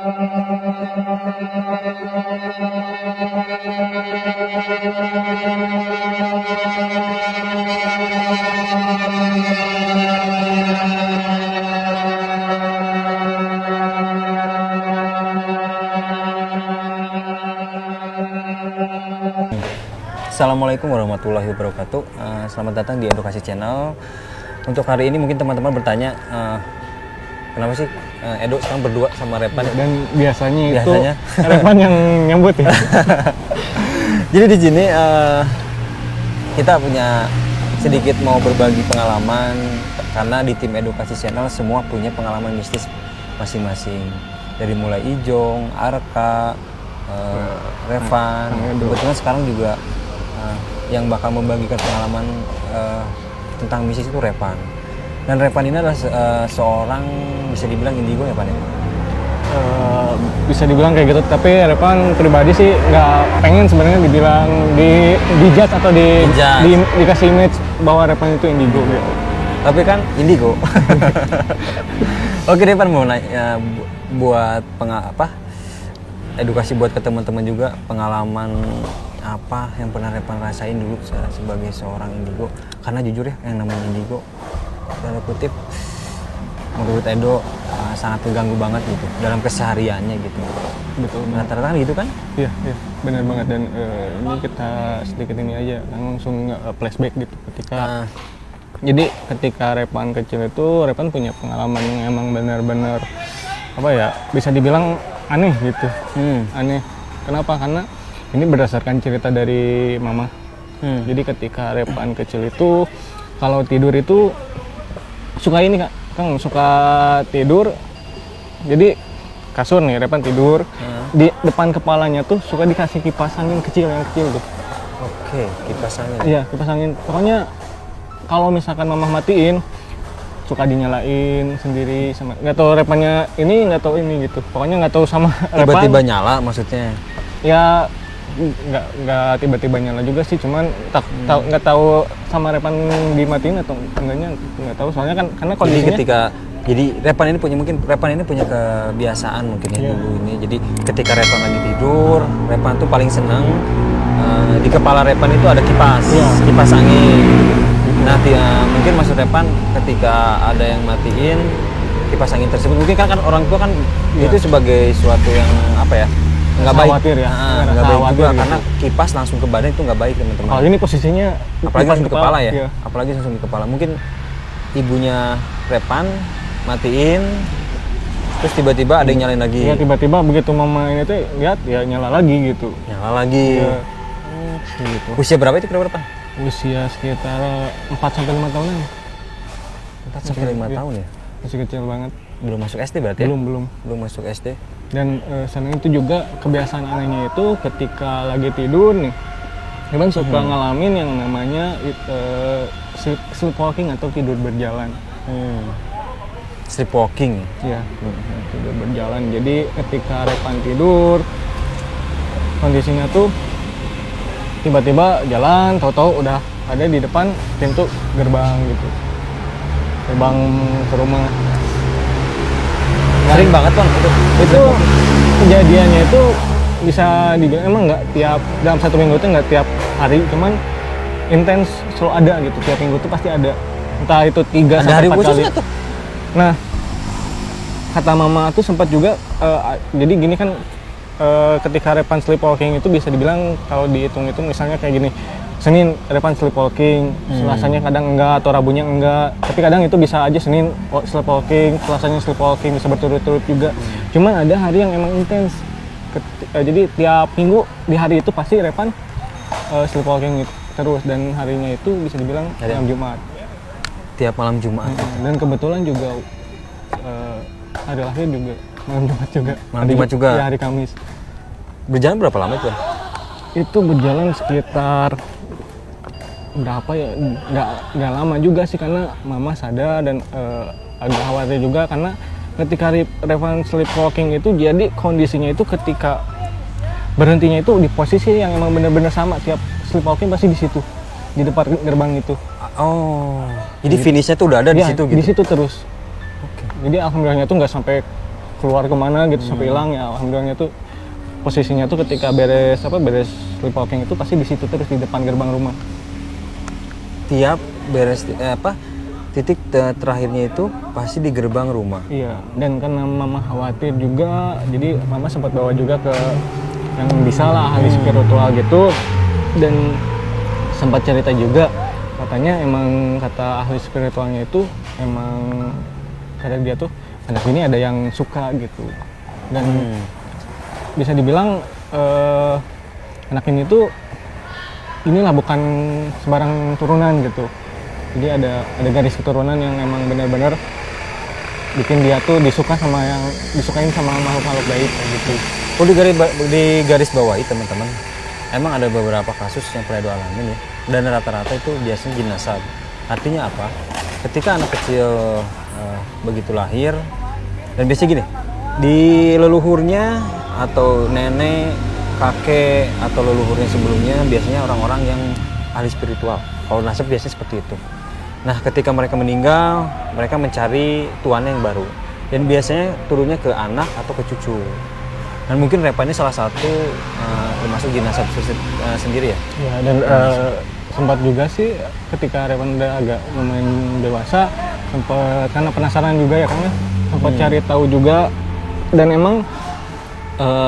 Assalamualaikum warahmatullahi wabarakatuh. Selamat datang di Edukasi Channel. Untuk hari ini mungkin teman-teman bertanya, kenapa sih Edo sekarang berdua sama Repan? Dan biasanya itu Repan yang nyambut ya. Jadi di sini kita punya sedikit mau berbagi pengalaman, karena di tim Edukasi Channel semua punya pengalaman mistis masing-masing. Dari mulai Ijong, Arka, Revan, kebetulan sekarang juga yang bakal membagikan pengalaman tentang mistis itu Revan. Dan Revan ini adalah seorang bisa dibilang indigo ya Pak ya? Bisa dibilang kayak gitu, tapi Revan pribadi sih nggak pengen sebenarnya dibilang dijudge atau dikasih image bahwa Revan itu indigo gitu. Tapi kan indigo. Oke Revan, mau nanya buat edukasi buat ke teman-teman juga, pengalaman apa yang pernah Revan rasain dulu sebagai seorang indigo. Karena jujur ya, yang namanya indigo tanda kutip menurut Edo sangat terganggu banget gitu dalam kesehariannya gitu. Betul. Rata-rata kan gitu kan? Iya, benar banget. Dan ini kita sedikit ini aja langsung flashback gitu ketika jadi ketika Revan kecil itu Revan punya pengalaman yang emang benar-benar bisa dibilang aneh gitu. Aneh. Kenapa? Karena ini berdasarkan cerita dari mama. Jadi ketika Revan kecil itu kalau tidur itu suka ini Kang, suka tidur. Jadi kasur nih Revan tidur, di depan kepalanya tuh suka dikasih kipas angin kecil yang kecil tuh. Oke, kipas angin. Iya, kipas angin. Pokoknya kalau misalkan mama matiin suka dinyalain sendiri sama, nggak tahu Revannya ini nggak tahu ini gitu. Pokoknya nggak tahu sama Revan. Tiba-tiba nyala maksudnya? Ya nggak tiba-tiba nyala juga sih, cuman nggak tahu sama Revan dimatiin atau enggaknya nggak tahu, soalnya kan karena kondisinya. Jadi Revan ini punya kebiasaan mungkin ya dulu ini. Jadi ketika Revan lagi tidur, Revan tuh paling senang di kepala Revan itu ada kipas angin. Nah mungkin maksud Revan ketika ada yang matiin kipas angin tersebut, mungkin kan orang tua kan itu sebagai suatu yang nggak baik, nggak baik juga gitu. Karena kipas langsung ke badan itu nggak baik teman-teman. Kalau ini posisinya apalagi langsung di kepala ya, apalagi langsung di kepala. Mungkin ibunya Revan matiin, terus tiba-tiba ada yang nyalain lagi. Iya, tiba-tiba begitu mama ini tuh lihat ya nyala lagi gitu. Nyala lagi. Ya. Gitu. Usia berapa itu kira-kira Pak? Usia sekitar 4-5 tahunan. 4-5 tahun ya? Masih kecil banget. Belum masuk SD berarti ya? Belum masuk SD. Dan selain itu juga kebiasaan anehnya itu ketika lagi tidur nih, Revan suka ngalamin yang namanya sleepwalking atau tidur berjalan. Sleepwalking? Iya, tidur berjalan. Jadi ketika Revan tidur, kondisinya tuh tiba-tiba jalan, tahu-tahu udah ada di depan pintu gerbang gitu, gerbang ke rumah. Sering banget kan itu kejadiannya itu bisa dibilang emang nggak tiap dalam 1 minggu itu nggak tiap hari, cuman intens selalu ada gitu, tiap minggu tuh pasti ada, entah itu 3 sampai 4 kali. Nah kata mama tuh sempat juga jadi gini kan, ketika Revan sleepwalking itu bisa dibilang kalau dihitung itu misalnya kayak gini, Senin Revan sleepwalking, Selasanya kadang enggak atau Rabunya enggak, tapi kadang itu bisa aja Senin sleepwalking, Selasanya sleepwalking, bisa berturut-turut juga. Cuman ada hari yang emang intens. Jadi tiap minggu di hari itu pasti Revan sleepwalking terus, dan harinya itu bisa dibilang malam Jumat. Tiap malam Jumat. Dan kebetulan juga hari lahir juga malam Jumat juga. Malam Jumat juga. Ya, hari Kamis. Berjalan berapa lama itu? Itu berjalan sekitar berapa ya, nggak lama juga sih, karena mama sadar dan agak khawatir juga karena ketika Revan sleepwalking itu jadi kondisinya itu ketika berhentinya itu di posisi yang emang benar-benar sama, tiap sleepwalking pasti di situ, di depan gerbang itu. Jadi finishnya tuh udah ada di situ gitu? Di situ terus. Jadi alhamdulillahnya tuh nggak sampai keluar kemana gitu sampai hilang ya. Alhamdulillahnya tuh posisinya tuh ketika beres sleepwalking itu pasti di situ terus di depan gerbang rumah. Tiap beres titik terakhirnya itu pasti di gerbang rumah. Iya, dan karena mama khawatir juga, jadi mama sempat bawa juga ke yang bisa lah ahli spiritual gitu, dan sempat cerita juga katanya emang kata ahli spiritualnya itu emang kata dia tuh anak ini ada yang suka gitu, dan bisa dibilang anak ini tuh inilah bukan sembarang turunan gitu. Jadi ada garis keturunan yang emang benar-benar bikin dia tuh disukain sama makhluk-makhluk gaib kayak gitu. Oh, di garis bawahi teman-teman. Emang ada beberapa kasus yang pernah Edo alamin ya. Dan rata-rata itu biasanya jinasab. Artinya apa? Ketika anak kecil begitu lahir, dan biasanya gini, di leluhurnya atau nenek, kakek atau leluhurnya sebelumnya biasanya orang-orang yang ahli spiritual. Kalau nasab biasanya seperti itu. Nah, ketika mereka meninggal, mereka mencari tuannya yang baru. Dan biasanya turunnya ke anak atau ke cucu. Dan mungkin Repan ini salah satu termasuk jinasab sendiri ya? Ya, dan sempat juga sih ketika Repan udah agak lumayan dewasa, sempat karena penasaran juga ya karena sempat cari tahu juga, dan emang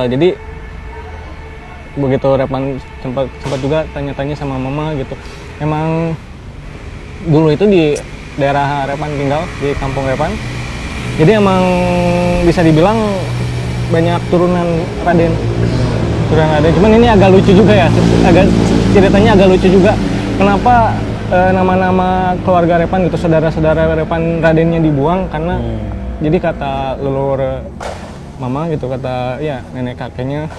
jadi begitu Repan sempat juga tanya-tanya sama mama gitu. Emang dulu itu di daerah Repan tinggal di kampung Repan. Jadi emang bisa dibilang banyak turunan Raden. Cuman ini agak lucu juga ya. Ceritanya agak lucu juga. Kenapa nama-nama keluarga Repan gitu, saudara-saudara Repan Radennya dibuang karena jadi kata leluhur mama gitu, kata ya nenek kakeknya.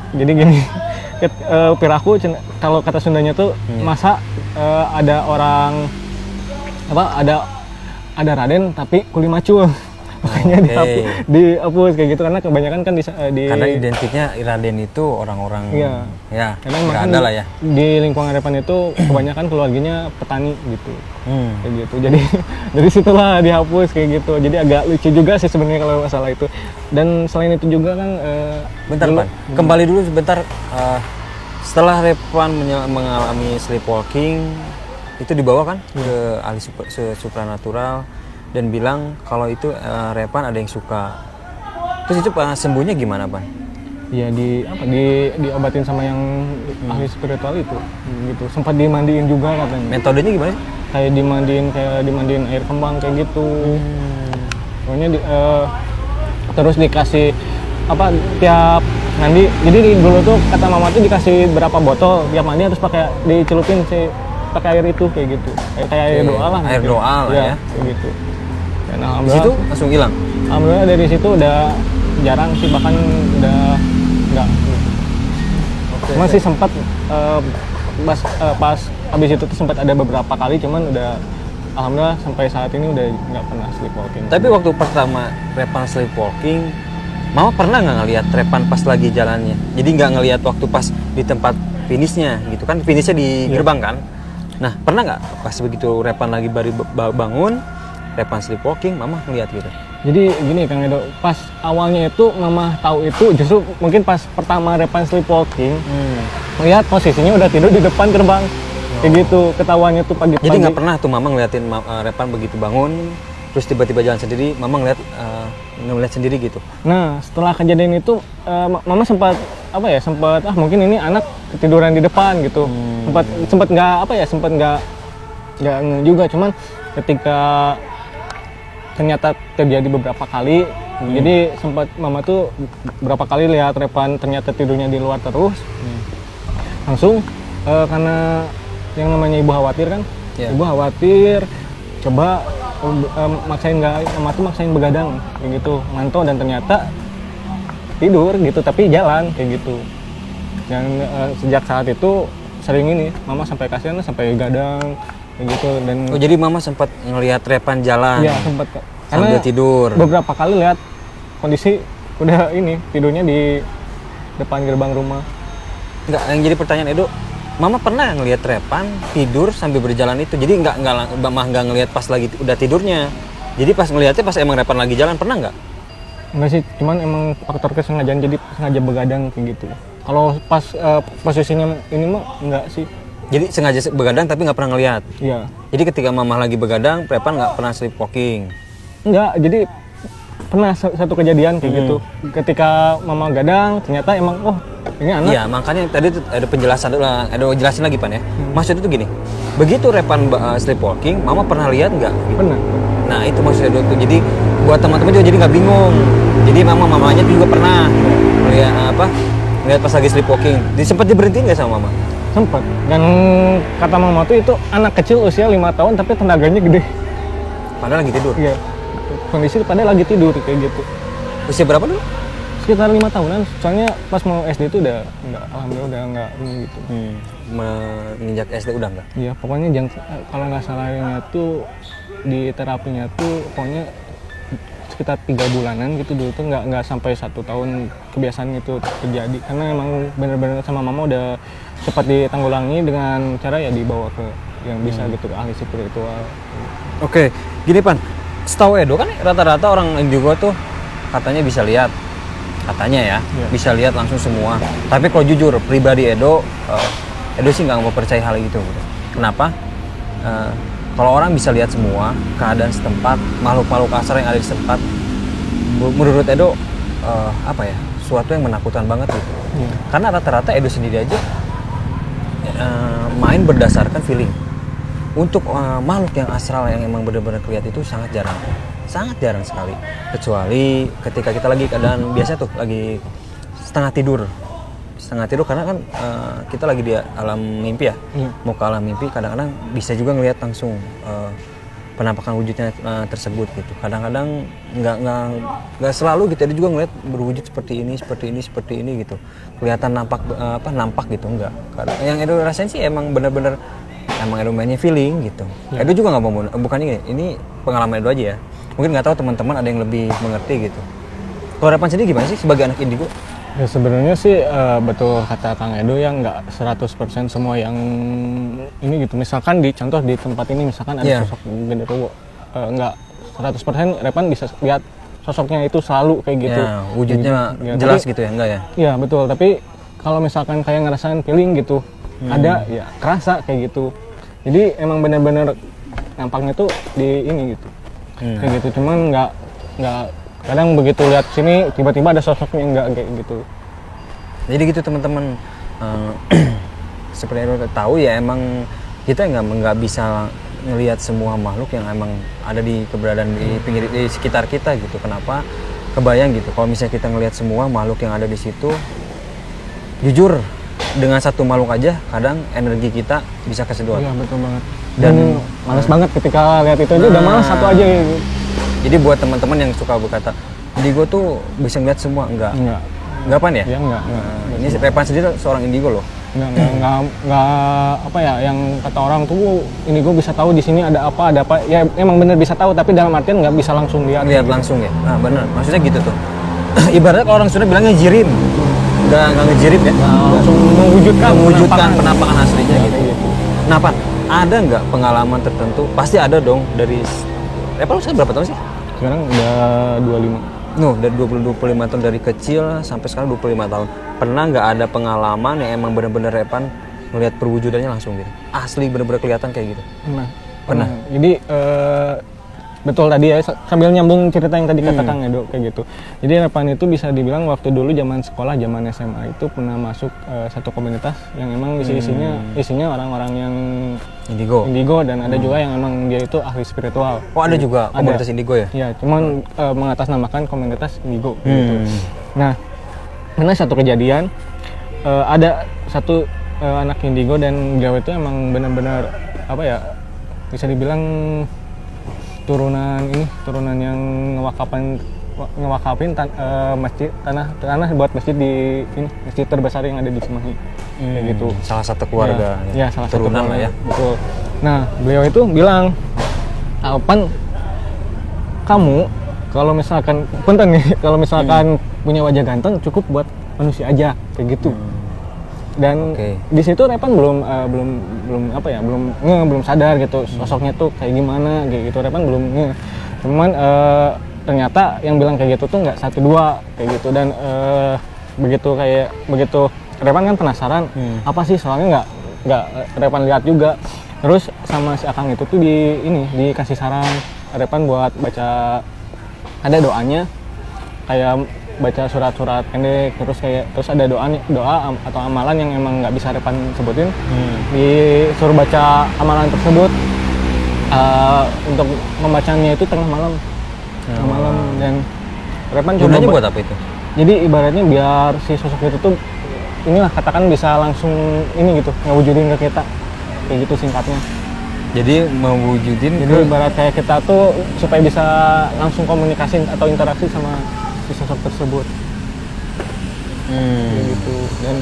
Jadi gini, piraku kalau kata Sundanya tuh masa ada orang ada Raden tapi kuli macul. Makanya dihapus kayak gitu karena kebanyakan kan karena identiknya Raden itu orang-orang ya karena ada lah ya. Di lingkungan Repan itu kebanyakan keluarganya petani gitu. Kayak gitu. Jadi dari situlah dihapus kayak gitu. Jadi agak lucu juga sih sebenarnya kalau masalah itu. Dan selain itu juga kan bentar Pan, kembali dulu sebentar. Setelah Repan mengalami sleepwalking, itu dibawa kan ke ahli supranatural dan bilang kalau itu Repan ada yang suka. Terus itu sembuhnya gimana, Pan? Ya diobatin sama yang ahli spiritual itu gitu. Sempat dimandiin juga katanya. Metodenya gimana sih? Kayak dimandiin air kembang kayak gitu. Pokoknya terus dikasih tiap mandi. Jadi dulu tuh kata mama tuh dikasih berapa botol tiap mandi harus dicelupin pakai air itu kayak gitu. Kayak air doa lah. Air gitu. doa lah ya. Kayak gitu. Dan di situ langsung hilang. Alhamdulillah dari situ udah jarang sih, bahkan udah enggak. Masih sempat pas habis itu tuh sempat ada beberapa kali, cuman udah alhamdulillah sampai saat ini udah nggak pernah sleepwalking. Tapi waktu pertama Repan sleepwalking, Mama pernah nggak ngelihat Repan pas lagi jalannya? Jadi nggak ngelihat waktu pas di tempat finishnya gitu kan? Finishnya di gerbang kan? Nah, pernah nggak pas begitu Repan lagi baru bangun, Repan sleepwalking, Mama ngelihat gitu? Jadi gini Kang Edo, pas awalnya itu Mama tahu itu justru mungkin pas pertama Repan sleepwalking, lihat posisinya udah tidur di depan gerbang, kayak gitu, ketahuannya tuh pagi-pagi. Jadi nggak pernah tuh Mama ngeliatin Repan begitu bangun, terus tiba-tiba jalan sendiri, Mama ngeliat sendiri gitu. Nah, setelah kejadian itu Mama sempat mungkin ini anak ketiduran di depan gitu. Sempat nggak juga, cuman ketika ternyata terjadi beberapa kali. Jadi sempat Mama tuh berapa kali lihat Repan ternyata tidurnya di luar terus. Langsung karena yang namanya ibu khawatir kan. Ibu khawatir, coba Mama tuh maksain begadang kayak gitu, ngantuk, dan ternyata tidur gitu tapi jalan kayak gitu. Dan sejak saat itu sering ini Mama sampai kasihan sampai gadang kayak gitu. Dan jadi Mama sempat ngelihat Repan jalan. Iya, sempat sambil tidur. Beberapa kali lihat kondisi udah ini tidurnya di depan gerbang rumah. Enggak, yang jadi pertanyaan Edo, Mama pernah ngelihat Repan tidur sambil berjalan itu? Jadi nggak ngelihat pas lagi udah tidurnya. Jadi pas ngelihatnya pas emang Repan lagi jalan, pernah nggak? Enggak sih, cuman emang faktor kesengajaan, jadi sengaja begadang kayak gitu. Kalau pas posisinya ini mah enggak sih. Jadi sengaja begadang tapi nggak pernah ngelihat. Iya. Jadi ketika mama lagi begadang, Repan nggak pernah sleepwalking. Enggak, jadi pernah satu kejadian kayak gitu. Ketika mama gadang, ternyata emang ini anak. Iya, makanya tadi tuh ada penjelasan dulu, ada jelasin lagi Pan ya. Maksudnya tuh gini, begitu Repan sleepwalking, mama pernah lihat nggak? Gitu. Pernah. Nah itu maksudnya tuh. Jadi buat teman-teman juga jadi nggak bingung. Jadi mamanya juga pernah lihat pas lagi sleepwalking. Sempat diberhentiin nggak sama mama? Sempet. Dan kata mama tuh itu anak kecil usia 5 tahun tapi tenaganya gede. Padahal lagi tidur. Iya. Kondisi padahal lagi tidur kayak gitu. Usia berapa dulu? Sekitar 5 tahunan. Soalnya pas mau SD itu udah enggak, alhamdulillah udah enggak ini gitu. Menginjak SD udah nggak? Iya, pokoknya jangan, kalau nggak salahnya tuh di terapinya tuh pokoknya sekitar 3 bulanan gitu dulu tuh nggak sampai 1 tahun kebiasaan itu terjadi, karena emang bener-bener sama mama udah cepat ditanggulangi dengan cara ya dibawa ke yang bisa gitu, ke ahli spiritual. Oke, gini Pan, setahu Edo kan rata-rata orang Indigo tuh katanya bisa lihat, katanya ya, bisa lihat langsung semua. Tapi kalau jujur pribadi Edo sih nggak mau percaya hal itu. Gitu. Kenapa? Kalau orang bisa lihat semua keadaan setempat, makhluk-makhluk kasar yang ada di setempat, menurut Edo suatu yang menakutkan banget gitu. Karena rata-rata Edo sendiri aja main berdasarkan feeling. Untuk makhluk yang astral yang emang benar-benar kelihatan itu sangat jarang sekali. Kecuali ketika kita lagi keadaan biasa tuh, lagi setengah tidur karena kan kita lagi di alam mimpi ya. Mau ke alam mimpi kadang-kadang bisa juga ngelihat langsung penampakan wujudnya tersebut gitu. Kadang-kadang nggak selalu gitu, ada juga ngelihat berwujud seperti ini gitu. Kelihatan nampak gitu, enggak. Yang Edo rasain sih emang bener-bener Edo mainnya feeling gitu. Edo juga nggak mau, bukannya gini, ini pengalaman Edo aja ya. Mungkin nggak tahu teman-teman ada yang lebih mengerti gitu. Kalau Repan sendiri gimana sih sebagai anak indigo? Ya sebenarnya sih betul kata Kang Edo, yang nggak 100% semua yang ini gitu. Misalkan di contoh di tempat ini misalkan ada sosok genderuwo, nggak 100% Repan bisa lihat sosoknya itu selalu kayak gitu. Ya, wujudnya jelas gitu ya, enggak ya? Iya betul, tapi kalau misalkan kayak ngerasain feeling gitu, ada ya kerasa kayak gitu. Jadi emang benar-benar nampaknya tuh di ini gitu, kayak gitu. Cuman nggak kadang begitu lihat sini tiba-tiba ada sosoknya, enggak kayak gitu. Jadi gitu teman-teman, seperti yang tahu ya, emang kita nggak bisa ngelihat semua makhluk yang emang ada di keberadaan di sekitar kita gitu. Kenapa? Kebayang gitu kalau misalnya kita ngelihat semua makhluk yang ada di situ, jujur dengan satu makhluk aja kadang energi kita bisa kesedot. Iya betul banget. Dan males banget ketika lihat itu aja, udah males satu aja gitu. Jadi buat teman-teman yang suka berkata, indigo tuh bisa ngeliat semua, enggak Pan ya? Iya enggak. Ini Repan sendiri seorang indigo loh. Enggak apa ya, yang kata orang tuh indigo bisa tahu di sini ada apa. Ya emang bener bisa tahu, tapi dalam artian nggak bisa langsung lihat Langsung ya. Nah, bener. Maksudnya gitu tuh. Ibaratnya kalau orang Sunda bilangnya jirim. Enggak ngejirim ya. Langsung mewujudkan penampakan aslinya gitu. Nah, Pan, ada nggak pengalaman tertentu? Pasti ada dong dari Repan lu sekarang berapa tahun sih? Sekarang udah 25. Dari 25 tahun, dari kecil sampai sekarang 25 tahun. Pernah nggak ada pengalaman yang emang bener-bener Repan ngelihat perwujudannya langsung gitu? Asli bener-bener kelihatan kayak gitu? Pernah. Jadi betul tadi ya, sambil nyambung cerita yang tadi kata Kang Edo kayak gitu. Jadi Repan itu bisa dibilang waktu dulu zaman sekolah, zaman SMA itu pernah masuk satu komunitas yang emang isinya orang-orang yang indigo, dan ada juga yang emang dia itu ahli spiritual. Oh, ada juga komunitas indigo ya? Iya, cuman mengatasnamakan komunitas indigo gitu. Nah, pernah satu kejadian, ada satu anak indigo dan beliau itu emang benar-benar apa ya, bisa dibilang turunan yang ngewakafin masjid, tanah buat masjid di masjid terbesar yang ada di Cimahi. Kayak gitu. Salah satu keluarga. Ya, salah satu turunan keluarga, lah ya. Betul. Nah, beliau itu bilang, Pan, kamu kalau misalkan punten nih, kalau misalkan punya wajah ganteng cukup buat manusia aja, kayak gitu. Dan di situ Repan belum sadar gitu sosoknya tuh kayak gimana kayak gitu. Repan belum cuman ternyata yang bilang kayak gitu tuh nggak 1-2 kayak gitu. Dan begitu Repan kan penasaran apa sih, soalnya nggak Repan lihat juga. Terus sama si Akang itu tuh dikasih saran Repan buat baca, ada doanya kayak baca surat-surat pendek, terus ada doa atau amalan yang emang nggak bisa Repan sebutin, disuruh baca amalan tersebut. Untuk membacanya itu tengah malam, dan Repan coba. Gunanya buat apa itu? Jadi ibaratnya biar si sosok itu tuh inilah katakan bisa langsung ini gitu ngewujudin ke kita, kayak gitu singkatnya. Jadi mewujudin. Jadi ibarat kayak kita tuh supaya bisa langsung komunikasi atau interaksi sama si sosok tersebut. Kayak gitu. Dan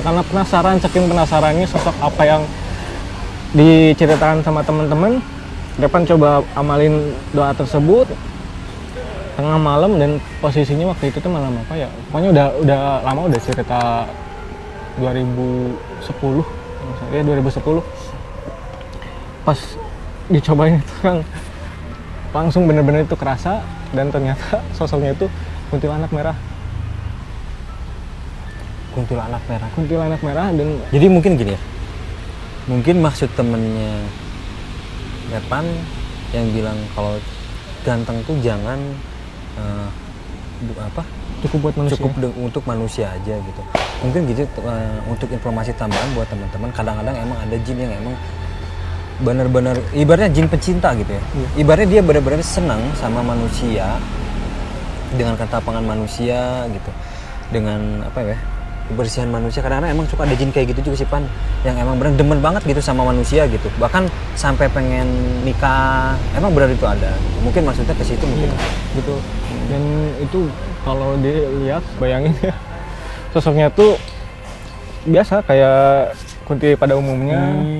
karena saking penasarannya sosok apa yang diceritakan sama teman-teman, Repan coba amalin doa tersebut tengah malam. Dan posisinya waktu itu tuh malam apa ya, pokoknya udah lama, udah cerita 2010 ya, 2010. Pas dicobain itu kan langsung bener-bener itu kerasa, dan ternyata sosoknya itu kuntilanak merah. Kuntilanak merah. Dan Jadi mungkin gini ya, mungkin maksud temennya Repan yang bilang kalau ganteng tuh jangan cukup buat manusia. untuk manusia aja gitu. Mungkin gitu. Untuk informasi tambahan buat teman-teman, kadang-kadang emang ada jin yang emang benar-benar ibaratnya jin pencinta gitu ya. Ibaratnya dia benar-benar senang sama manusia, dengan ketapangan manusia gitu, dengan kebersihan manusia. Kadang-kadang emang suka ada jin kayak gitu juga sih Pan, yang emang benar demen banget gitu sama manusia gitu, bahkan sampai pengen nikah. Emang benar itu ada. Mungkin maksudnya ke situ mungkin. Betul. Dan itu kalau dilihat, bayangin ya, sosoknya tuh biasa kayak kunti pada umumnya.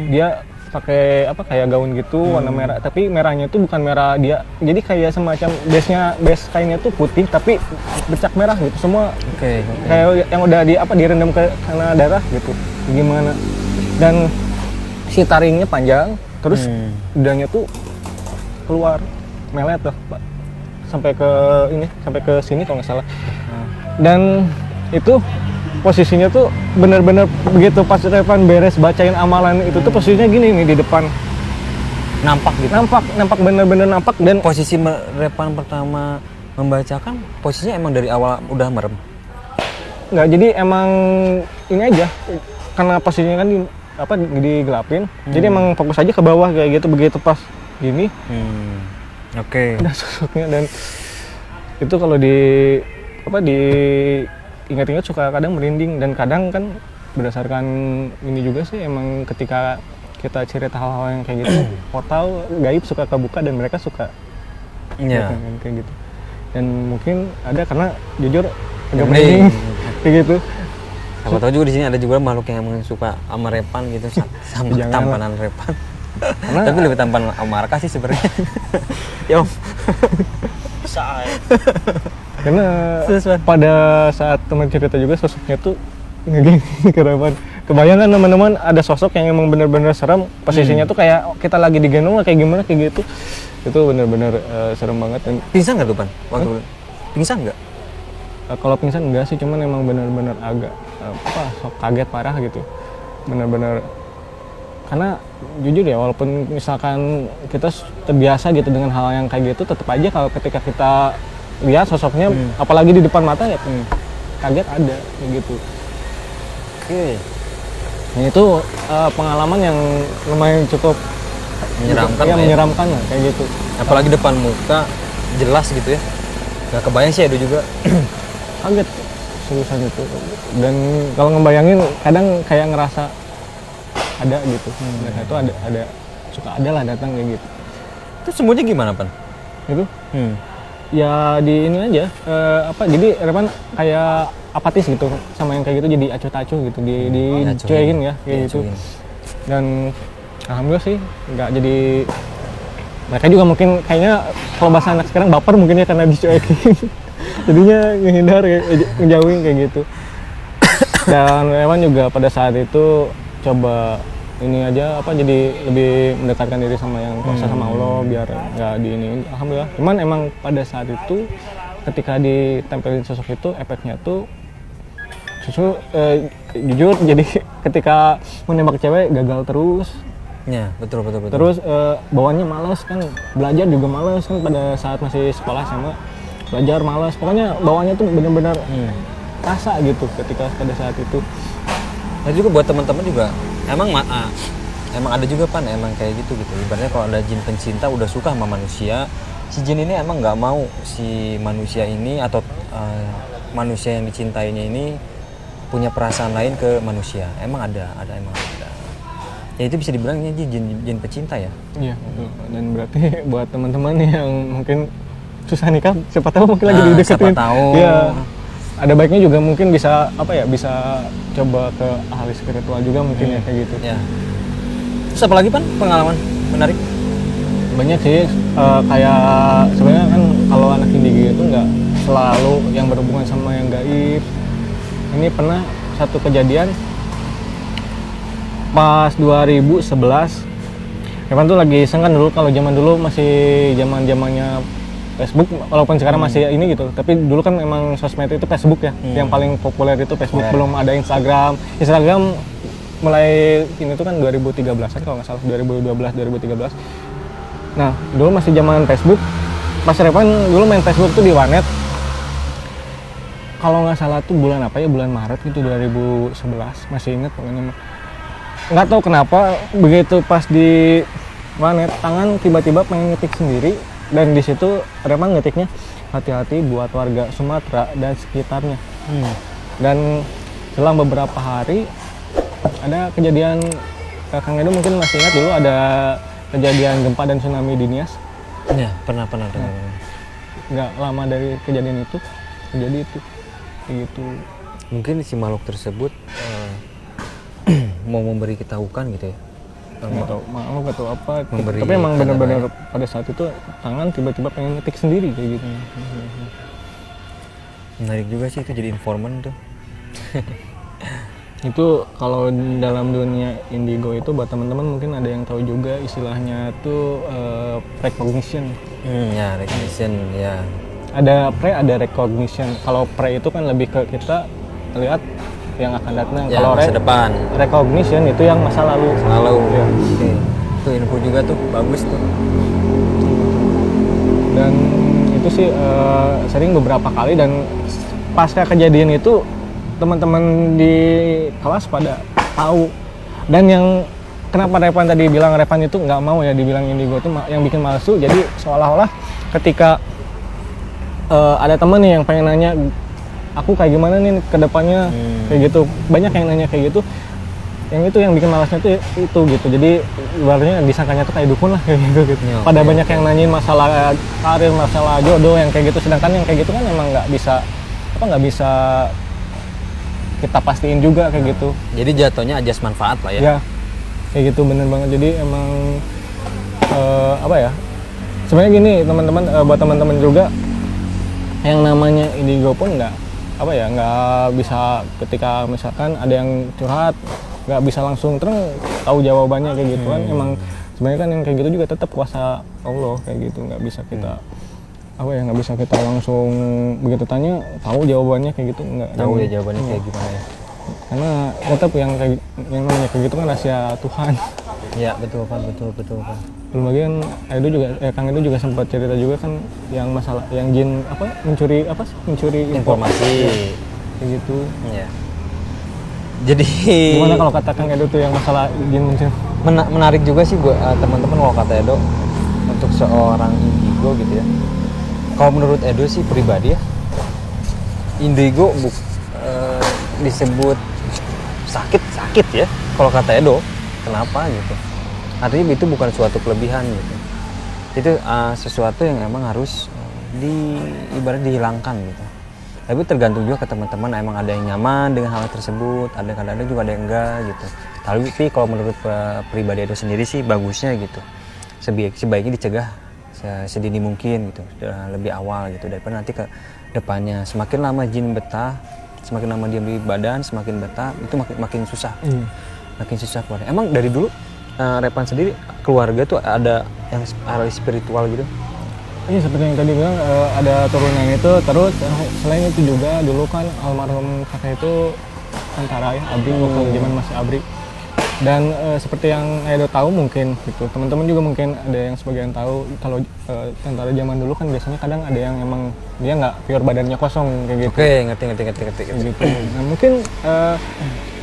Dia pakai kayak gaun gitu warna merah, tapi merahnya tuh bukan merah dia, jadi kayak semacam base kainnya tuh putih tapi bercak merah gitu semua. Kayak yang udah direndam ke karena darah gitu, gimana. Dan si taringnya panjang, terus udahnya tuh keluar melet tuh Pak, sampai ke sini kalau nggak salah. Dan itu posisinya tuh bener-bener begitu pas Repan beres bacain amalan itu tuh posisinya gini nih di depan, nampak bener-bener nampak. Dan posisi Repan pertama membacakan posisinya emang dari awal udah merem? Nggak, jadi emang ini aja karena posisinya kan digelapin, jadi emang fokus aja ke bawah kayak gitu. Begitu pas gini ada sosoknya. Dan itu kalau ingat-ingat suka kadang merinding. Dan kadang kan berdasarkan ini juga sih, emang ketika kita cerita hal-hal yang kayak gitu, portal gaib suka kebuka dan mereka suka kayak gitu. Dan mungkin ada karena jujur agak merinding kayak gitu. Siapa tahu juga di sini ada juga makhluk yang emang suka sama Repan gitu, sama tampanan Repan. Tapi lebih tampan sama Arka sih sebenarnya. Ya Om. Karena pada saat teman cerita juga sosoknya tuh ngegini ke Repan. Kebayang kan teman-teman, ada sosok yang emang bener-bener serem, posisinya tuh kayak kita lagi digendong kayak gimana kayak gitu. Itu bener-bener serem banget. Dan pingsan nggak tuh Pan? Waktu pingsan nggak? Kalau pingsan enggak sih, cuman emang bener-bener agak kaget parah gitu. Bener-bener, karena jujur ya, walaupun misalkan kita terbiasa gitu dengan hal yang kayak gitu, tetap aja kalau ketika kita lihat sosoknya apalagi di depan mata ya kaget ada kayak gitu. Nah itu pengalaman yang lumayan cukup menyeramkan, menyeramkan lah kayak gitu. Apalagi depan muka jelas gitu ya. Gak kebayang sih ada juga. Kaget seriusan itu. Dan kalau ngebayangin kadang kayak ngerasa ada gitu. Dan itu ada suka ada lah datang kayak gitu. Itu semuanya gimana Pan? Itu ya di ini aja jadi Repan kayak apatis gitu sama yang kayak gitu, jadi acuh-acuh gitu, dicuekin ya kayak gitu. Dan alhamdulillah sih nggak jadi, mereka juga mungkin kayaknya kalau bahasa anak sekarang baper mungkin ya karena dicuekin. Jadinya ngehindar, ngejauhin kayak gitu. Dan Repan juga pada saat itu coba ini aja apa jadi lebih mendekatkan diri sama yang kuasa sama Allah biar nggak di ini. Alhamdulillah. Cuman emang pada saat itu ketika ditempelin sosok itu efeknya tuh jujur jadi ketika menembak cewek gagal terus. Ya, betul. Terus bawaannya males kan, belajar juga males kan pada saat masih sekolah sama belajar males. Pokoknya bawaannya tuh benar-benar rasa gitu ketika pada saat itu. Nah juga buat teman-teman juga emang ada juga Pan emang kayak gitu. Ibaratnya kalau ada jin pencinta udah suka sama manusia, si jin ini emang nggak mau si manusia ini atau manusia yang dicintainya ini punya perasaan lain ke manusia. Emang ada. Ya itu bisa dibilangnya jin pecinta ya. Iya. Dan berarti buat teman-teman yang mungkin susah nikah, siapa tahu mungkin lagi dideketin. Siapa tahu. Iya. Ada baiknya juga mungkin bisa bisa coba ke ahli spiritual juga mungkin ya kayak gitu. Ya. Terus apa lagi Pan pengalaman menarik? Banyak sih kayak sebenarnya kan kalau anak indigo itu nggak selalu yang berhubungan sama yang gaib. Ini pernah satu kejadian pas 2011. Evan tuh lagi iseng kan dulu, kalau zaman dulu masih zamannya Facebook, walaupun sekarang masih ini gitu, tapi dulu kan memang sosmed itu Facebook ya, yang paling populer itu Facebook, belum ada Instagram mulai ini tuh kan 2013an kalau nggak salah, 2013. Nah dulu masih zaman Facebook, pas Revan dulu main Facebook tuh di warnet, kalau nggak salah tuh bulan apa ya, bulan Maret gitu 2011, masih inget pokoknya. Nggak tahu kenapa begitu pas di warnet tangan tiba-tiba pengen ngetik sendiri. Dan di situ Reman ngetiknya hati-hati buat warga Sumatera dan sekitarnya. Dan selang beberapa hari ada kejadian, Kang Edo mungkin masih ingat dulu ada kejadian gempa dan tsunami di Nias. Ya, pernah dengar. Nggak lama dari kejadian itu terjadi itu gitu. Mungkin si makhluk tersebut mau memberi ketahukan gitu ya. Nggak tahu malu atau apa, Memberi tapi emang tanda benar-benar pada saat itu tangan tiba-tiba pengen ngetik sendiri kayak gitu. Menarik juga sih itu jadi informan tuh. Itu kalau dalam dunia indigo itu buat teman-teman mungkin ada yang tahu juga istilahnya tuh precognition. Ya, recognition ya. Ada recognition. Kalau pre itu kan lebih ke kita lihat yang akan datang. Ya, Kalau masa depan. Recognition itu yang masa lalu. Ya. Ya. Oke. Itu info juga tuh bagus tuh. Dan itu sih sering beberapa kali, dan pasca kejadian itu teman-teman di kelas pada tahu. Dan yang kenapa Revan tadi bilang Revan itu nggak mau ya dibilang indigo itu yang bikin palsu, jadi seolah-olah ketika ada teman nih yang pengen nanya aku kayak gimana nih ke depannya, kayak gitu, banyak yang nanya kayak gitu, yang itu yang bikin malasnya tuh itu gitu. Jadi ibaratnya disangkanya tuh kayak dukun lah kayak gitu. Ya, pada banyak yang nanyain masalah karir, masalah jodoh yang kayak gitu, sedangkan yang kayak gitu kan emang nggak bisa kita pastiin juga kayak gitu. Jadi jatuhnya ajas manfaat lah ya. Ya kayak gitu, bener banget. Jadi emang sebenarnya gini teman-teman, buat teman-teman juga yang namanya indigo pun nggak bisa ketika misalkan ada yang curhat nggak bisa langsung tahu jawabannya kayak gitu kan. Emang sebenarnya kan yang kayak gitu juga tetap kuasa Allah kayak gitu, nggak bisa kita nggak bisa kita langsung begitu tanya tahu jawabannya kayak gitu, nggak Tahu ya jawabannya kayak gimana ya. karena tetap yang namanya kayak gitu kan rahasia Tuhan. Ya, betul Pak. Belum lagi kan Kang Edo juga sempat cerita juga kan yang masalah yang jin mencuri Informasi kayak gitu. Ya. Jadi Gimana kalau kata Kang Edo tuh yang masalah jin mencuri? menarik juga sih buat teman-teman kalau kata Edo untuk seorang indigo gitu ya. Kalau menurut Edo sih pribadi ya, indigo disebut sakit ya. Kalau kata Edo, kenapa gitu? Artinya itu bukan suatu kelebihan gitu. Itu sesuatu yang emang harus ibarat dihilangkan gitu. Tapi tergantung juga ke teman-teman, emang ada yang nyaman dengan hal tersebut, ada kadang-kadang juga ada yang enggak gitu. Tapi kalau menurut pribadi Edo sendiri sih bagusnya gitu. Sebaiknya dicegah sedini mungkin gitu, lebih awal gitu, daripada nanti ke depannya semakin lama jin betah, semakin lama diam di badan, semakin betah, itu makin susah. makin susah keluar. Emang dari dulu Repan sendiri keluarga tuh ada yang ahli spiritual gitu? Iya, seperti yang tadi bilang, ada turunan itu. Terus selain itu juga dulu kan almarhum kakek itu tentara ya, ABRI, waktu zaman masih ABRI. Dan seperti yang Edo tahu mungkin gitu, teman-teman juga mungkin ada yang sebagian tahu kalau tentara zaman dulu kan biasanya kadang ada yang emang dia nggak pure badannya kosong kayak gitu. Oke, ngerti. Gitu. Nah, mungkin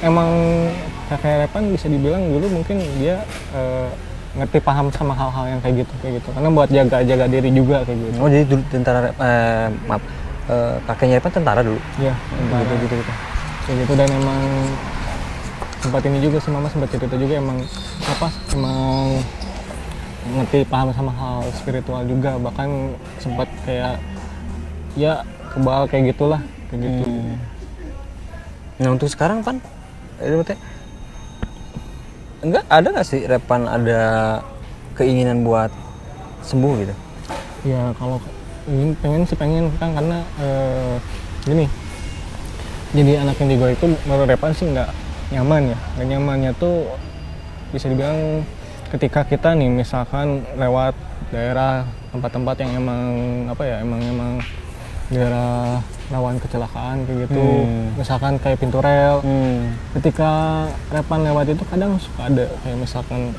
emang kakek Repan bisa dibilang dulu mungkin dia ngerti paham sama hal-hal yang kayak gitu. Karena buat jaga diri juga kayak gitu. Oh, jadi dulu kakeknya Repan tentara dulu? Iya, gitu. Kayak gitu, dan emang sempat ini juga sih, Mama sempat cerita juga emang ngerti paham sama hal spiritual juga, bahkan sempat kayak ya kebal kayak gitulah kayak gitu. Nah, untuk sekarang Pan, ada nggak sih Repan ada keinginan buat sembuh gitu? Ya kalau ini pengen kan, karena gini, jadi anak indigo itu menurut Repan sih nggak nyaman ya. Nggak nyamannya tuh bisa dibilang ketika kita nih misalkan lewat daerah tempat-tempat yang emang daerah rawan kecelakaan kayak gitu, misalkan kayak pintu rel. Ketika Repan lewat itu kadang suka ada kayak misalkan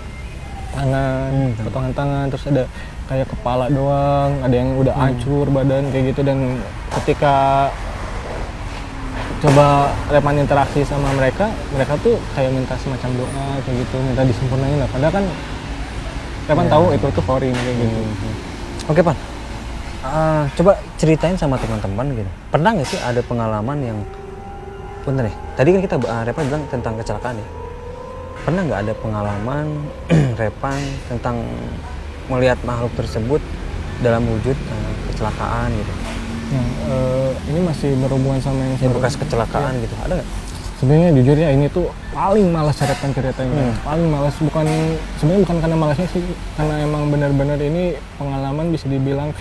tangan, potongan tangan, terus ada kayak kepala doang, ada yang udah hancur badan kayak gitu. Dan ketika coba Repan interaksi sama mereka tuh kayak minta semacam doa kayak gitu, minta disempurnain lah. Padahal kan Repan tahu itu tuh foreign kayak gitu. Oke Pan, coba ceritain sama teman-teman gitu. Pernah nggak sih ada pengalaman yang, bentar nih, tadi kan kita Repan bilang tentang kecelakaan ya. Pernah nggak ada pengalaman Repan tentang melihat makhluk tersebut dalam wujud kecelakaan gitu? Nah, ini masih berhubungan sama yang bekas kecelakaan gitu, ada nggak? Sebenarnya jujur ya, ini tuh paling malas ceritanya. Paling malas, sebenarnya bukan karena malasnya sih, karena emang benar-benar ini pengalaman bisa dibilang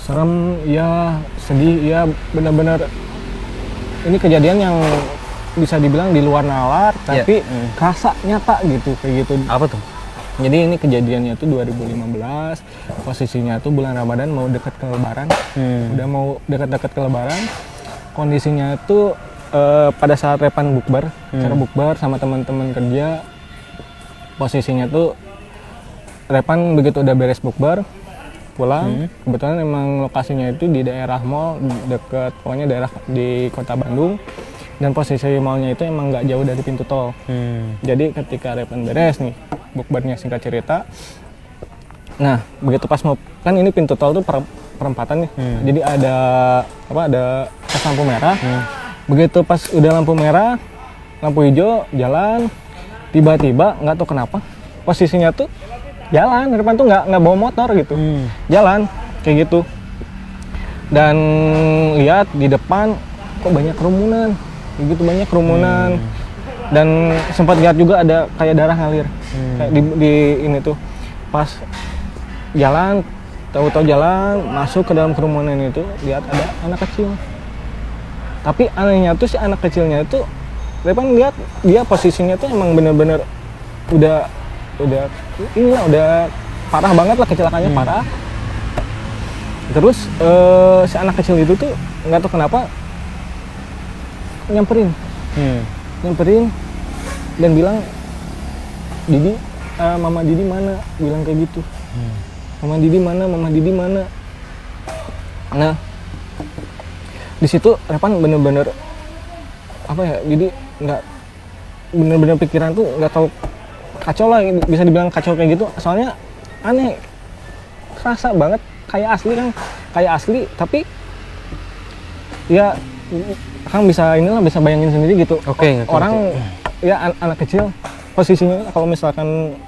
serem ya, sedih ya, benar-benar ini kejadian yang bisa dibilang di luar nalar tapi kerasa nyata gitu kayak gitu. Apa tuh? Jadi ini kejadiannya tuh 2015, posisinya tuh bulan Ramadan mau dekat ke Lebaran, udah mau dekat-dekat ke Lebaran. Kondisinya tuh pada saat Repan bukber, cara bukber sama teman-teman kerja, posisinya tuh Repan begitu udah beres bukber, pulang. Kebetulan emang lokasinya itu di daerah mall, deket pokoknya daerah di kota Bandung. Dan posisi mallnya itu emang nggak jauh dari pintu tol. Jadi ketika Repan beres nih, bukbernya singkat cerita. Nah, begitu pas mau, kan ini pintu tol tuh perempatan nih. Jadi ada pas lampu merah. Begitu pas udah lampu merah, lampu hijau, jalan. Tiba-tiba nggak tahu kenapa posisinya tuh jalan. Repan tuh nggak bawa motor gitu. Jalan kayak gitu. Dan lihat di depan kok banyak kerumunan. Begitu banyak kerumunan. Dan sempat lihat juga ada kayak darah ngalir kayak di ini tuh pas jalan, tahu-tahu jalan masuk ke dalam kerumunan itu, lihat ada anak kecil. Tapi anehnya tuh si anak kecilnya itu Repan lihat dia posisinya tuh emang bener-bener udah parah banget lah, kecelakaannya parah. Terus si anak kecil itu tuh nggak tahu kenapa nyamperin dan bilang, Didi, Mama Didi mana? Bilang kayak gitu. Mama Didi mana? Nah, di situ Repan bener-bener jadi nggak, bener-bener pikiran tuh nggak tahu, kacau lah, bisa dibilang kacau kayak gitu. Soalnya aneh, kerasa banget kayak asli tapi ya Kang bisa bayangin sendiri gitu. Orang ya anak kecil posisinya kalau misalkan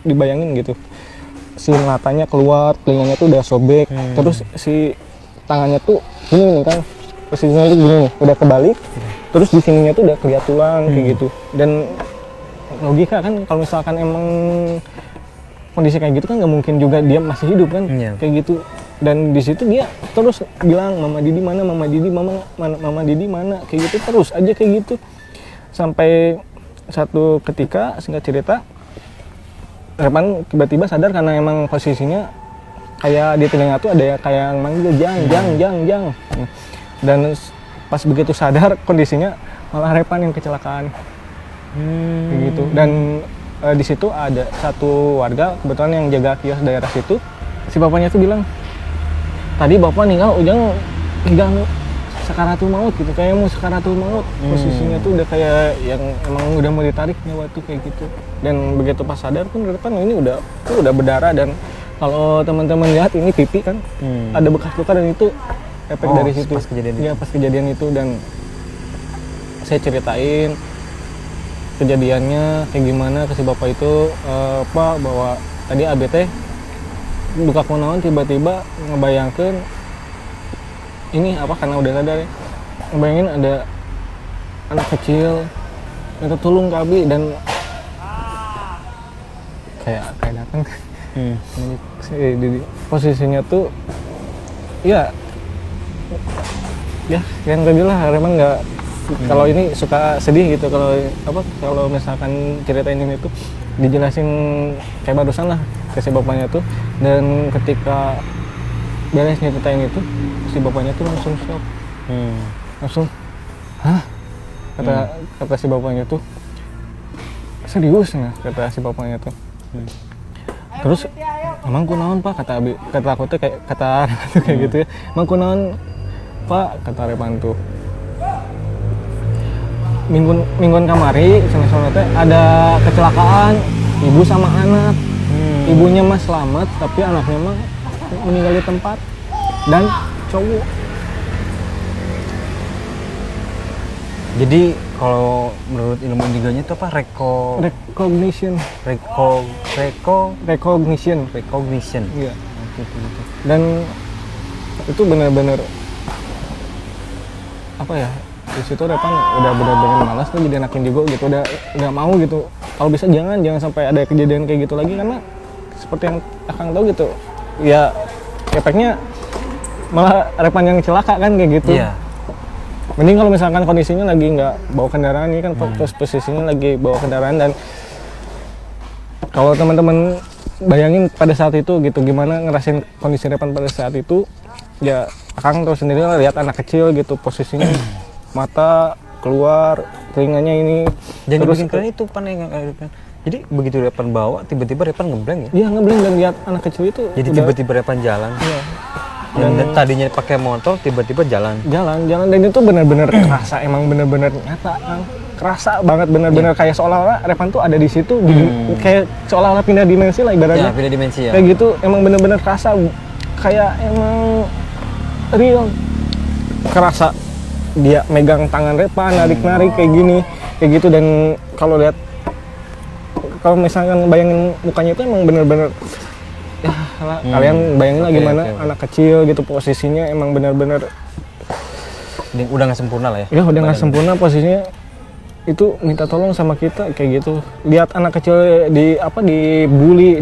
dibayangin gitu, si matanya keluar, telinganya tuh udah sobek, terus si tangannya tuh gini nih kan, posisinya itu gini nih, udah kebalik, terus di sininya tuh udah kelihatan tulang kayak gitu. Dan logika kan kalau misalkan emang kondisi kayak gitu kan nggak mungkin juga dia masih hidup kan, kayak gitu. Dan di situ dia terus bilang, Mama Didi mana, Mama Didi mana, kayak gitu terus aja kayak gitu. Sampai satu ketika singkat cerita Repan tiba-tiba sadar karena emang posisinya kayak di telinga tuh ada kayak yang manggil jang. Dan pas begitu sadar kondisinya malah Repan yang kecelakaan. Kayak gitu. Dan di situ ada satu warga kebetulan yang jaga kios daerah situ. Si bapaknya tuh bilang, tadi bapak ninggal Ujang sakaratul maut gitu, kayak mau sakaratul maut. Posisinya tuh udah kayak yang emang udah mau ditarik nyawa tuh kayak gitu. Dan begitu pas sadar pun depan ini udah berdarah, dan kalau teman-teman lihat ini pipi kan ada bekas luka, dan itu efek dari situ. Pas kejadian itu. Ya, pas kejadian itu. Dan saya ceritain kejadiannya kayak gimana ke si bapak itu, Pak, bahwa tadi ABT buka kunaon tiba-tiba ngebayangkan ini apa, karena udah sadar ya, ngebayangin ada anak kecil minta tolong ke Abi, dan kayak datang di posisinya tuh ya yang tadi lah, Reman nggak kalau ini suka sedih gitu kalau misalkan ceritain ini tuh dijelasin kayak barusan lah ke si bapaknya tuh. Dan ketika beres nyeritain itu si bapaknya tuh langsung shock, langsung hah, kata si bapaknya tuh serius nggak, kata si bapaknya tuh. Terus emang kunaon Pak, kata aku tuh kayak kata tuh kayak gitu ya, emang kunaon Pak, kata Repan tuh, mingguan kamari sana teh ada kecelakaan ibu sama anak. Ibunya mah selamat tapi anaknya mah meninggal di tempat, dan cowok. Jadi kalau menurut ilmu indiganya itu apa? Recognition. Iya. Gitu. Dan itu benar-benar apa ya, di situ Repan udah benar-benar malas tuh jadi anak indigo gitu, udah nggak mau gitu. Kalau bisa jangan sampai ada kejadian kayak gitu lagi, karena seperti yang Akang tahu gitu ya, efeknya malah Repan yang celaka kan kayak gitu. Iya. Mending kalau misalkan kondisinya lagi nggak bawa kendaraan, ini kan posisinya lagi bawa kendaraan. Dan kalau teman-teman bayangin pada saat itu gitu, gimana ngerasain kondisi Repan pada saat itu, ya Akang tahu sendiri lah, lihat anak kecil gitu posisinya mata keluar, telinganya ini. Jadi terus bikin keren itu jadi begitu Repan bawa, tiba-tiba Repan ngeblank ya? Iya, ngeblank, dan lihat anak kecil itu. Jadi tiba-tiba Repan jalan. Iya. Dan tadinya pakai motor, tiba-tiba jalan. Jalan, dan itu benar-benar kerasa, emang benar-benar nyata, kan? Kerasa banget, benar-benar kayak seolah-olah Repan tuh ada di situ, kayak seolah-olah pindah dimensi lah ibaratnya. Ya, pindah dimensi ya. Kayak gitu, emang benar-benar kerasa, kayak emang real. Kerasa dia megang tangan Repan, narik-narik kayak gini, kayak gitu. Dan kalau lihat, kalau misalkan bayangin mukanya itu emang benar-benar ya kalian bayangin lah gimana anak kecil gitu posisinya, emang benar-benar udah nggak sempurna lah ya. Ya udah nggak sempurna posisinya, itu minta tolong sama kita kayak gitu. Lihat anak kecil dibully,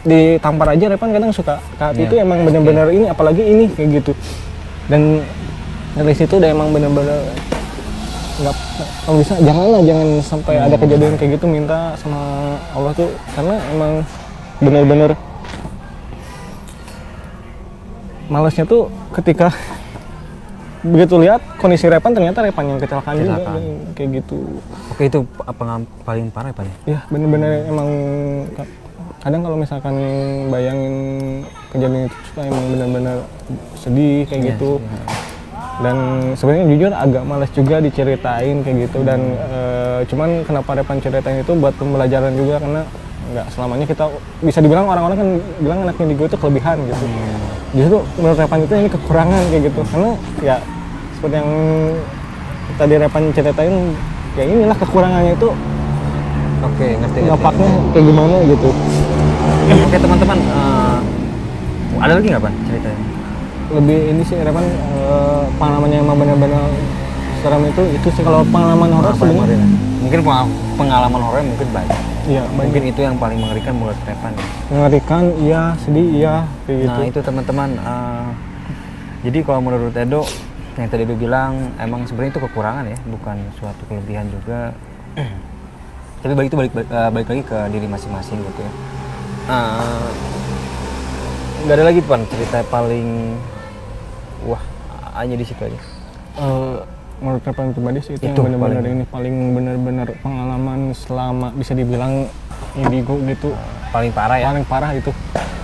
ditampar aja Repan kadang suka hati itu emang benar-benar ini, apalagi ini kayak gitu. Dan dari situ udah emang benar-benar nggak, kalau bisa jangan sampai ada kejadian kayak gitu, minta sama Allah tuh, karena emang benar-benar malesnya tuh ketika begitu lihat kondisi Repan, ternyata Repan yang kecelakaan juga kayak gitu. Oke, itu apa paling parah ya Pak? Ya benar-benar emang kadang kalau misalkan bayangin kejadian itu suka emang benar-benar sedih kayak gitu. Dan sebenarnya jujur agak malas juga diceritain kayak gitu. Dan cuman kenapa Repan ceritain itu buat pembelajaran juga, karena nggak selamanya kita bisa dibilang, orang-orang kan bilang anak indigo itu kelebihan gitu. Justru menurut Repan itu ini kekurangan kayak gitu, karena ya seperti yang tadi Repan ceritain, ya inilah kekurangannya itu. Oke, ngerti. Dampaknya kayak gimana gitu. Oke teman-teman, ada lagi nggak Pak ceritanya? Lebih ini sih Repan pengalamannya emang benar-benar seram itu sih. Kalau pengalaman horor sebenarnya mungkin pengalaman horor mungkin banyak. Iya, mungkin itu yang paling mengerikan menurut Repan. Mengerikan, iya, sedih, iya, kayak gitu. Nah itu teman-teman. Jadi kalau menurut Edo, yang tadi Edo bilang, emang sebenarnya itu kekurangan ya, bukan suatu kelebihan juga. Tapi balik lagi ke diri masing-masing gitu ya. Nggak ada lagi Pan cerita paling wah hanya di situ aja. Menurut Repan pribadi sih itu Itu yang benar-benar paling- ini paling benar-benar pengalaman selama bisa dibilang indigo gitu. Paling parah ya. Paling parah itu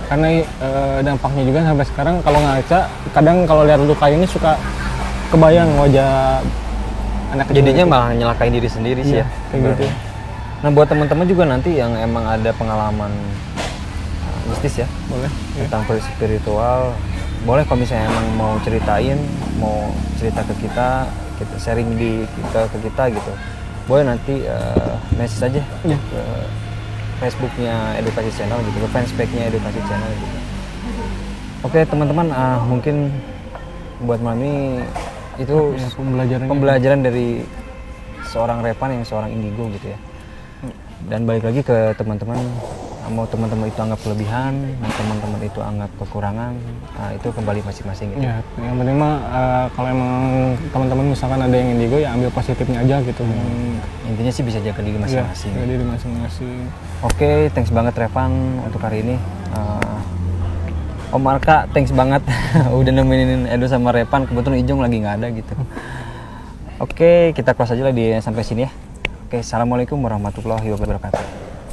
karena dampaknya juga sampai sekarang kalau ngaca kadang kalau lihat luka ini suka kebayang wajah anak kecil Jadinya itu. malah nyelakain diri sendiri sih Iya, ya. kayak gitu. Nah buat teman-teman juga nanti yang emang ada pengalaman mistis ya Boleh ya. tentang spiritual, boleh kalau misalnya emang mau ceritain, mau cerita ke kita sharing ke kita gitu, boleh nanti message aja Iya. ke Facebooknya Edukasi Channel gitu, ke fanspage-nya Edukasi Channel gitu. Oke teman-teman, mungkin buat Mami itu Ya, pembelajarannya pembelajaran dari seorang Repan yang seorang indigo gitu ya. Dan balik lagi ke teman-teman, mau teman-teman itu anggap kelebihan, mau teman-teman itu anggap kekurangan, itu kembali masing-masing gitu. ya, yang penting mah kalau emang teman-teman misalkan ada yang indigo ya ambil positifnya aja gitu. Intinya sih bisa jaga diri masing-masing. Ya, diri masing-masing. Oke, thanks banget Revan untuk hari ini. Om Arka, thanks banget udah nemenin Edo sama Revan. Kebetulan Ijong lagi nggak ada gitu. Oke, kita close aja lah sampai sini ya. Oke, assalamualaikum warahmatullahi wabarakatuh.